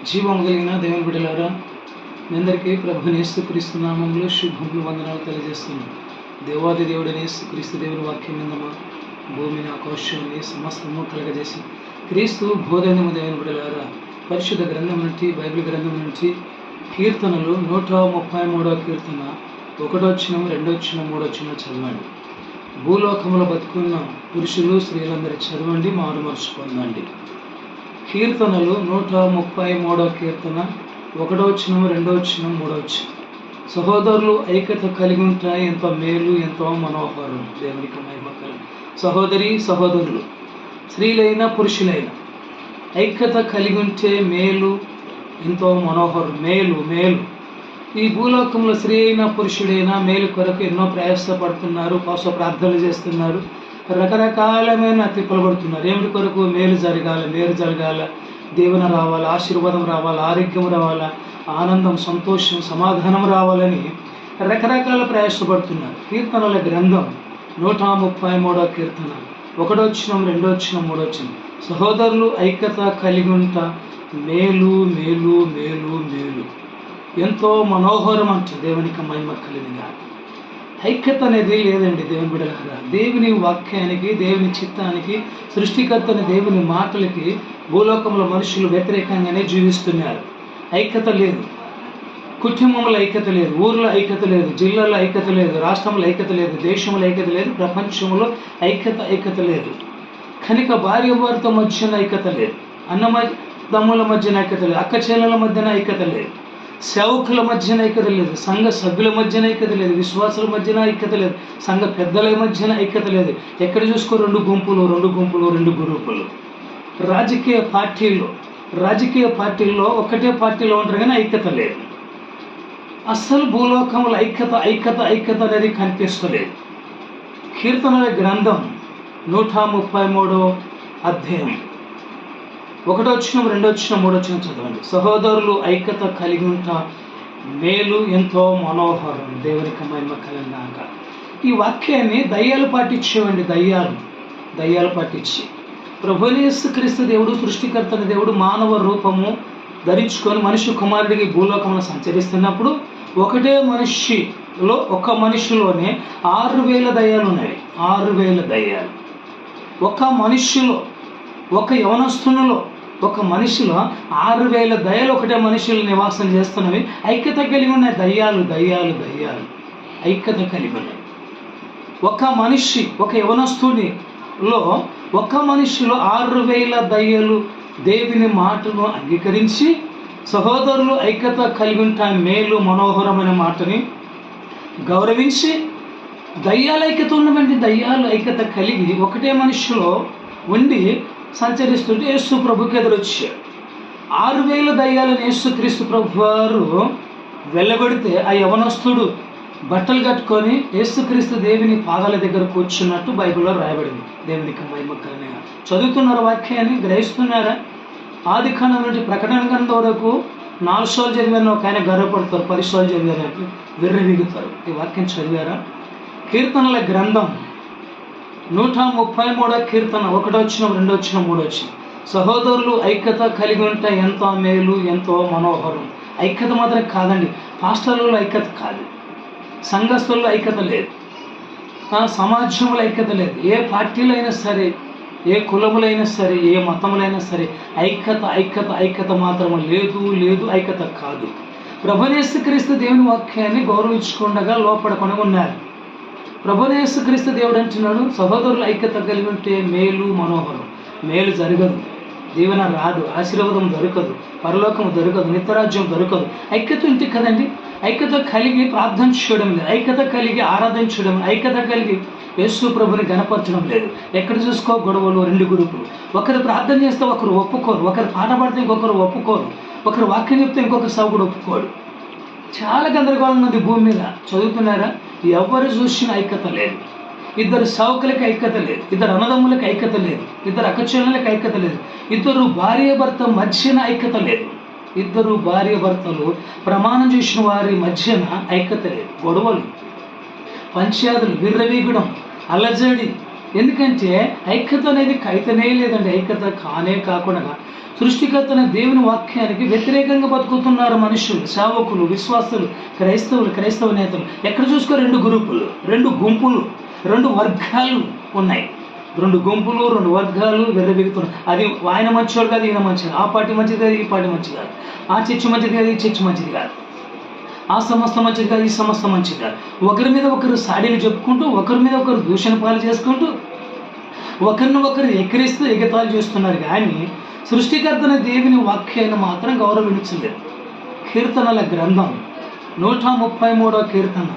జీవం కలిగిన దేవుని బిడ్డలారా, మీ అందరికీ ప్రభువైన యేసుక్రీస్తు నామములో శుభములు వందనాలు తెలియజేస్తున్నాను. దేవాది దేవుడైన యేసుక్రీస్తు దేవుని వాక్యం విందమా, భూమిని ఆకాశాన్ని సమస్తము కలగజేసి క్రీస్తు బోధనము దేవుని బిడ్డలారా, పరిశుద్ధ గ్రంథం నుండి బైబిల్ గ్రంథం నుంచి కీర్తనలు 133వ కీర్తన 1వ వచనం 2వ వచనం 3వ వచనం చదవండి. భూలోకంలో బతుకున్న పురుషులు స్త్రీలందరూ చదవండి, మారుమనసు పొందండి. కీర్తనలు 133వ కీర్తన 1వ వచనం 2వ వచనం 3వ వచనం. సహోదరులు ఐక్యత కలిగి ఉంటాయి, ఎంతో మేలు ఎంతో మనోహరం. దేవునికి మహిమ కలుగు. సహోదరి సహోదరులు, స్త్రీలైనా పురుషులైనా ఐక్యత కలిగి ఉంటే మేలు ఎంతో మనోహరం. మేలు మేలు ఈ భూలోకంలో స్త్రీ అయినా పురుషుడైనా మేలు కొరకు ఎన్నో ప్రయాసపడుతున్నారు, ఉపవాస ప్రార్థనలు చేస్తున్నారు, రకరకాలమైన తిప్పలు పడుతున్నారు. ఏమిటి కొరకు? మేలు జరగాల, దీవెన రావాలి, ఆశీర్వాదం రావాలి, ఆరోగ్యం రావాలా, ఆనందం, సంతోషం, సమాధానం రావాలని రకరకాల ప్రయాసపడుతున్నారు. కీర్తనల గ్రంథం 133వ కీర్తన 1వ వచనం 2వ వచనం 3వ వచనం. సహోదరులు ఐక్యత కలిగి ఉంట మేలు మేలు మేలు మేలు ఎంతో మనోహరం అంట. దేవునికి మహిమ కలిగిన ఐక్యత అనేది లేదండి దేవుని బిడ్డలారా. దేవుని వాక్యానికి, దేవుని చిత్తానికి, సృష్టికర్తని దేవుని మాటలకి భూలోకంలో మనుషులు వ్యతిరేకంగానే జీవిస్తున్నారు. ఐక్యత లేదు, కుటుంబంలో ఐక్యత లేదు, ఊర్లో ఐక్యత లేదు, జిల్లాలో ఐక్యత లేదు, రాష్ట్రంలో ఐక్యత లేదు, దేశంలో ఐక్యత లేదు, ప్రపంచంలో ఐక్యత లేదు. కనుక భార్య భర్త మధ్యన ఐక్యత లేదు, తమ్ముల మధ్యన ఐక్యత లేదు, అక్క చెల్లెల మధ్యన ఐక్యత లేదు, సేవకుల మధ్యన ఐక్యత లేదు, సంఘ సభ్యుల మధ్యన ఐక్యత లేదు, విశ్వాసుల మధ్యన ఐక్యత లేదు, సంఘ పెద్దల మధ్యన ఐక్యత లేదు. ఎక్కడ చూసుకో రెండు గ్రూపులు. రాజకీయ పార్టీల్లో ఒకటే పార్టీలో ఉంటారు కానీ ఐక్యత లేదు. అస్సలు భూలోకంలో ఐక్యత అనేది కనిపిస్తలేదు. కీర్తనల గ్రంథం 133వ అధ్యాయం 1వ వచనం 2వ వచనం 3వ వచనం చదవండి. సహోదరులు ఐక్యత కలిగి ఉంటా మేలు ఎంతో మనోహరం. దేవునికి మహిమ కలిగినాక ఈ వాక్యాన్ని దయ్యాలు పాటించేవండి. దయ్యాలు పాటించి ప్రభువైన యేసుక్రీస్తు దేవుడు, సృష్టికర్తని దేవుడు మానవ రూపము ధరించుకొని మనిషి కుమారుడికి భూలోకంలో సంచరిస్తున్నప్పుడు ఒక మనిషిలోనే 6,000 దయ్యాలు ఉన్నాయి. 6,000 దయ్యాలు ఒక మనిషిలో, ఒక యవనస్తునిలో, ఒక మనిషిలో 6,000 దయ్యాలు ఒకటే మనిషిలో నివాసం చేస్తున్నవి. ఐక్యత కలిగి ఉన్నాయి. దయ్యాలు ఐక్యత కలిగి ఉన్నాయి. ఒక యవనస్తునిలో, ఒక మనిషిలో 6,000 దయ్యాలు దేవుని మాటను అంగీకరించి సహోదరులు ఐక్యత కలిగి ఉంటాయి మేలు మనోహరమైన మాటని గౌరవించి దయ్యాలు ఐక్యత ఉన్నవండి. దయ్యాలు ఐక్యత కలిగి ఒకటే మనిషిలో ఉండి సంచరిస్తుంటే యేసు ప్రభుకి ఎదురొచ్చాడు. 6,000 దయ్యాలను యేసుక్రీస్తు ప్రభు వారు వెళ్ళగొడితే ఆ యవనస్తుడు బట్టలు కట్టుకొని యేసుక్రీస్తు దేవుని పాదాల దగ్గర కూర్చున్నట్టు బైబిల్లో రాయబడింది. దేవునికి మహిమ కలిగిన చదువుతున్నారు, వాక్యాన్ని గ్రహిస్తున్నారా? ఆది కాండం నుండి ప్రకటన గ్రంథం వరకు 4 సార్లు చదివాను ఒక ఆయన గర్వపడతారు, 10 సార్లు చదివారంటే విర్రవీగుతారు. ఈ వాక్యం చదివారా? కీర్తనల గ్రంథం 133వ కీర్తన 1వ వచనం 2వ వచనం 3వ వచనం. సహోదరులు ఐక్యత కలిగి ఉంటే ఎంతో మేలు ఎంతో మనోహరం. ఐక్యత మాత్రం కాదండి, పాస్టర్లలో ఐక్యత కాదు, సంఘస్థుల్లో ఐక్యత లేదు, సమాజంలో ఐక్యత లేదు. ఏ పార్టీలో అయినా సరే, ఏ కులములైనా సరే, ఏ మతములైనా సరే ఐక్యత మాత్రం లేదు, ఐక్యత కాదు. ప్రభువైన యేసుక్రీస్తు దేవుని వాక్యాన్ని గౌరవించకుండా లోపడకొని ఉన్నారు. ప్రభువైన యేసుక్రీస్తు దేవుడు అంటున్నాడు, సహోదరులు ఐక్యత కలిగి ఉంటే మేలు మనోహరం. మేలు జరగదు, దీవెన రాదు, ఆశీర్వాదం దొరకదు, పరలోకం దొరకదు, నిత్యరాజ్యం దొరకదు. ఐక్యత ఉంటే కదండి. ఐక్యత కలిగి ప్రార్థన చేయడం లేదు, ఐక్యత కలిగి ఆరాధించడం, ఐక్యత కలిగి యేసు ప్రభుని గణపరచడం లేదు. ఎక్కడ చూసుకో గొడవలు, 2 గ్రూపులు. ఒకరు ప్రార్థన చేస్తే ఒకరు ఒప్పుకోరు, ఒకరు పాట పాడితే ఇంకొకరు ఒప్పుకోరు, ఒకరు వాక్యం చెప్తే ఇంకొక సౌకుడు ఒప్పుకోడు. చాలా గందరగోళం ఉంది భూమి మీద. చదువుతున్నారా? ఎవరు చూసిన ఐక్యత లేదు. ఇద్దరు సౌకులకి ఐక్యత లేదు, ఇద్దరు అన్నదమ్ములకి ఐక్యత లేదు, ఇద్దరు అక్కచెల్లెళ్ళకి ఐక్యత లేదు, ఇద్దరు భార్య భర్త మధ్యన ఐక్యత లేదు, ఇద్దరు భార్య భర్తలు ప్రమాణం చేసిన వారి మధ్యన ఐక్యత లేదు. గొడవలు, పంచాయతీలు, విర్రవీగడం, అలజడి, ఎందుకంటే ఐక్యత అనేది కైతనే లేదండి. ఐక్యత కాకుండా సృష్టికర్తన దేవుని వాక్యానికి వ్యతిరేకంగా బతుకుతున్నారు మనుషులు, సేవకులు, విశ్వాసులు, క్రైస్తవ నేతలు. ఎక్కడ చూసుకో 2 గ్రూపులు, 2 గుంపులు, 2 వర్గాలు ఉన్నాయి. 2 గుంపులు, 2 వర్గాలు వెర్రబెగుతున్నాయి. అది ఆయన మంచివాడు కాదు, ఈయన మంచిది, ఆ పార్టీ మంచిది కాదు, ఈ పార్టీ మంచిది కాదు, ఆ చర్చి మంచిది కాదు, ఈ చర్చి మంచిది కాదు, ఆ సంస్థ మంచిది కాదు, ఈ సంస్థ మంచిది కాదు. ఒకరి మీద ఒకరు సాడీలు చెప్పుకుంటూ, ఒకరి మీద ఒకరు దూషణ పాలు చేసుకుంటూ, ఒకరిని ఒకరు ఎక్కిరిస్తూ ఎగతాళి చేస్తున్నారు. కానీ సృష్టికర్తన దేవుని వాక్యాన్ని మాత్రం గౌరవించలేదు. కీర్తనల గ్రంథం 133వ కీర్తన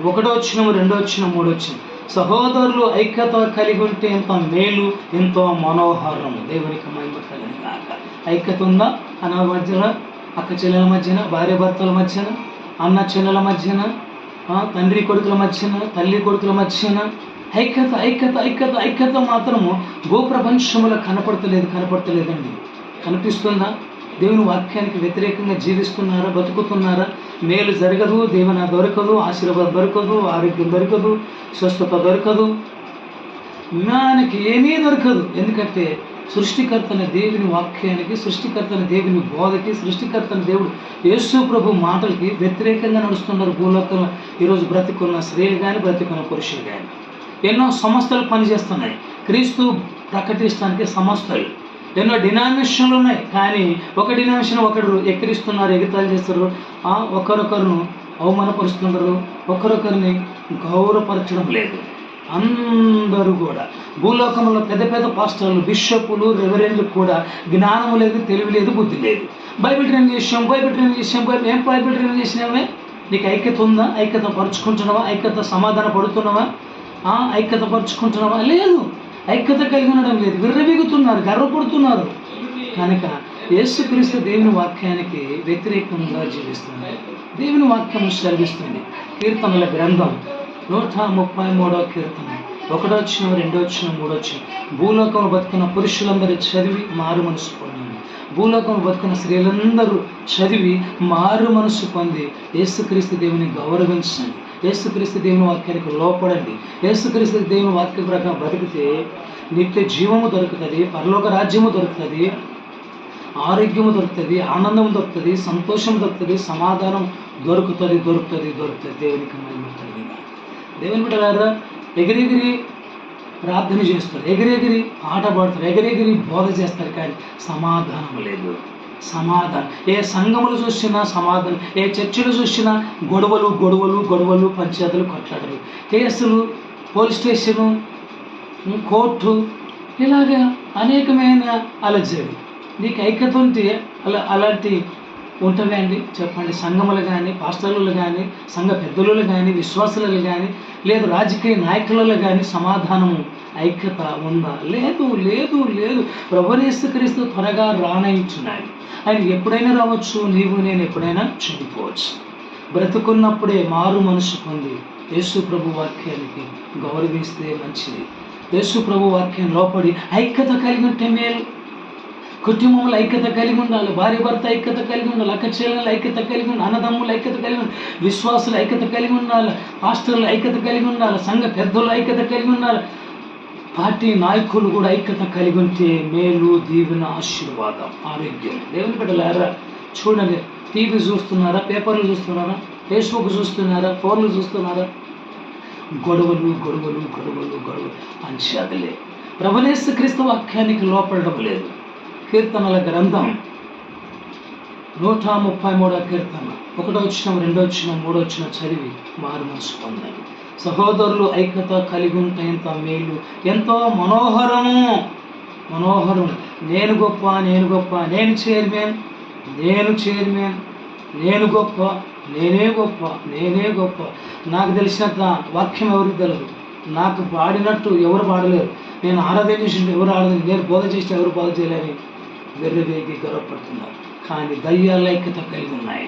1వ వచనం, 2వ వచనం, 3వ వచనం. సహోదరులు ఐక్యత కలిగి ఉంటే ఎంత మేలు, ఎంతో మనోహరము. దేవునికి మహిమ కలుగును గాక. ఐక్యత ఉందా? అన్న మధ్యన, అక్క చెల్లెల మధ్యన, భార్య భర్తల మధ్యన, అన్న చెల్లెల మధ్యన, తండ్రి కొడుకుల మధ్యన, తల్లి కొడుకుల మధ్యన ఐక్యత ఐక్యత ఐక్యత ఐక్యత మాత్రము భూప్రపంచంలో కనపడతలేదండి. కనిపిస్తుందా? దేవుని వాక్యానికి వ్యతిరేకంగా జీవిస్తున్నారా, బతుకుతున్నారా? మేలు జరగదు, దీవెన దొరకదు, ఆశీర్వాదం దొరకదు, ఆరోగ్యం దొరకదు, స్వస్థత దొరకదు, మనకి ఏమీ దొరకదు. ఎందుకంటే సృష్టికర్తన దేవుని వాక్యానికి, సృష్టికర్తన దేవుని బోధకి, సృష్టికర్తన దేవుడు యేసు ప్రభు మాటలకి వ్యతిరేకంగా నడుస్తున్నారు భూలోకంలో. ఈరోజు బ్రతికున్న స్త్రీలు కానీ, బ్రతికున్న పురుషులు కానీ ఎన్నో సంస్థలు పనిచేస్తున్నాయి. క్రీస్తు ప్రకటించడానికి సంస్థలు, ఎన్నో డినామినేషన్లు ఉన్నాయి. కానీ ఒక డినామినేషన్ ఒకరు ఎక్కిరిస్తున్నారు, ఎగతాళి చేస్తారు, ఒకరొకరును అవమానపరుస్తున్నారు, ఒకరొకరిని గౌరవపరచడం లేదు. అందరూ కూడా భూలోకంలో పెద్ద పెద్ద పాస్టర్లు, బిషప్పులు, రెవరెండ్లు కూడా జ్ఞానం లేదు, తెలివి లేదు, బుద్ధి లేదు. బైబిల్ ట్రైన్ చేసాం, ఏం బైబిల్ ట్రైన్ చేసినామే? నీకు ఐక్యత ఉందా? ఐక్యత పరుచుకుంటున్నావా? ఐక్యత సమాధాన పడుతున్నావా? ఐక్యత పరుచుకుంటున్నావా? లేదు. ఐక్యత కలిగి ఉండడం లేదు. విర్రవీగుతున్నారు, గర్వపడుతున్నారు. కనుక యేసుక్రీస్తు దేవుని వాక్యానికి వ్యతిరేకంగా జీవిస్తున్నారు. దేవుని వాక్యం సెలవిస్తుంది. కీర్తనల గ్రంథం 133వ కీర్తన 1వ వచనం, 2వ వచనం, 3వ వచనం. భూలోకంలో బతుకున్న పురుషులందరూ చదివి మారు మనసు పొందండి. భూలోకంలో బతుకున్న స్త్రీలందరూ చదివి మారు మనసు పొంది యేసుక్రీస్తు దేవుని గౌరవించండి. యేసుక్రీస్తు దేవుని వాక్యానికి లోపడండి. యేసుక్రీస్తు దేవుని వాక్య ప్రకారం బ్రతికితే నిత్య జీవము దొరుకుతుంది, పరలోక రాజ్యము దొరుకుతుంది, ఆరోగ్యము దొరుకుతుంది, ఆనందం దొరుకుతుంది, సంతోషం దొరుకుతుంది, సమాధానం దొరుకుతుంది. దేవునికి మహిమ కలిగిన దేవుని బిడ్డలారా, ఎగిరెగిరి ప్రార్థన చేస్తారు, ఎగిరెగిరి పాట పాడతారు, ఎగిరెగిరి బోధ చేస్తారు, కానీ సమాధానం లేదు. సమాధానం ఏ సంఘములు చూసినా సమాధానం, ఏ చర్చలు చూసినా గొడవలు, పంచాయతీలు, కొట్లాటలు, కేసులు, పోలీస్ స్టేషను, కోర్టు, ఇలాగా అనేకమైన అలజడి. నీకు ఐక్యత ఉంటే అలాంటి ఉంటవే అండి? చెప్పండి. సంఘములు కానీ, పాస్టర్లు కానీ, సంఘ పెద్దలు కానీ, విశ్వాసులు కానీ, లేదు రాజకీయ నాయకులలో కానీ సమాధానము, ఐక్యత ఉందా? లేదు. ప్రభువు యేసుక్రీస్తు త్వరగా రానయించున్నాడు. ఆయన ఎప్పుడైనా రావచ్చు, నీవు నేను ఎప్పుడైనా చనిపోవచ్చు. బ్రతుకున్నప్పుడే మారు మనసు పొంది యేసు ప్రభు వాక్యానికి గౌరవిస్తే మంచిది. యేసు ప్రభు వాక్యం లోపడి ఐక్యత కలిగి ఉంటే మేలు. కుటుంబంలో ఐక్యత కలిగి ఉండాలి, భార్య భర్త ఐక్యత కలిగి ఉండాలి, అక్క చెల్లెలు ఐక్యత కలిగి ఉండాలి, అన్నదమ్ములు ఐక్యత కలిగి ఉండాలి, విశ్వాసులు ఐక్యత కలిగి ఉండాలి, పాస్టర్లు ఐక్యత కలిగి ఉండాలి, సంఘ పెద్దలు ఐక్యత కలిగి ఉండాలి, పార్టీ నాయకులు కూడా ఐక్యత కలిగి ఉంటే మేలు, దీవెన, ఆశీర్వాదం, ఆరోగ్యం. దేవుని బిడ్డలారా, చూడండి. టీవీ చూస్తున్నారా? పేపర్లు చూస్తున్నారా? ఫేస్బుక్ చూస్తున్నారా? ఫోన్లు చూస్తున్నారా? గొడవలు పంచాదులే. ప్రభువు యేసుక్రీస్తు వాక్యానికి లోపడడం లేదు. కీర్తనల గ్రంథం 133వ కీర్తన 1వ వచనం, 2వ వచనం, 3వ వచనం చదివి మారు మనసు పొందండి. సహోదరులు ఐక్యత కలిగి ఉంటే ఎంత మేలు, ఎంతో మనోహరము. నేను గొప్ప, నేను చైర్మన్, నేను గొప్ప, నేనే గొప్ప. నాకు తెలిసినంత వాక్యం ఎవరికి తెలియదు, నాకు పాడినట్టు ఎవరు పాడలేరు, నేను ఆరాధన చేసి ఎవరు ఆరాధన, నేను బోధ చేసి ఎవరు బోధ చేయలేని వెర్రవేగి గర్వపడుతున్నారు. కానీ దయ్యాలు ఐక్యత కలిగి ఉన్నాయి.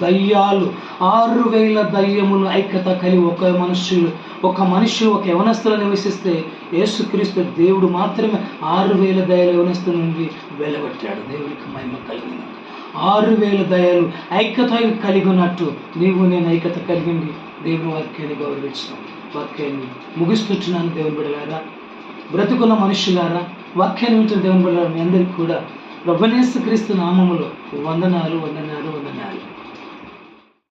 దయ్యాలు 6,000 దయ్యములు ఐక్యత కలిగి ఒక మనుషులు ఒక యవనస్తులు నివసిస్తే యేసుక్రీస్తు దేవుడు మాత్రమే 6,000 దయ్యాలు యవనస్తుల నుండి వెలగొట్టాడు. దేవునికి మహిమ కలిగిన 6,000 దయ్యాలు ఐక్యత కలిగి ఉన్నట్టు నీవు నేను ఐక్యత కలిగింది దేవుని వాక్యాన్ని గౌరవించడం. వాక్యాన్ని ముగిస్తున్నాను దేవుని బిడ్డలారా. బ్రతుకున్న మనుషులారా, వాక్యాన్ని వింటున్న దేవుని బిడ్డలారా, మీ అందరికీ కూడా ప్రభువైన యేసుక్రీస్తు నామములో వందనాలు.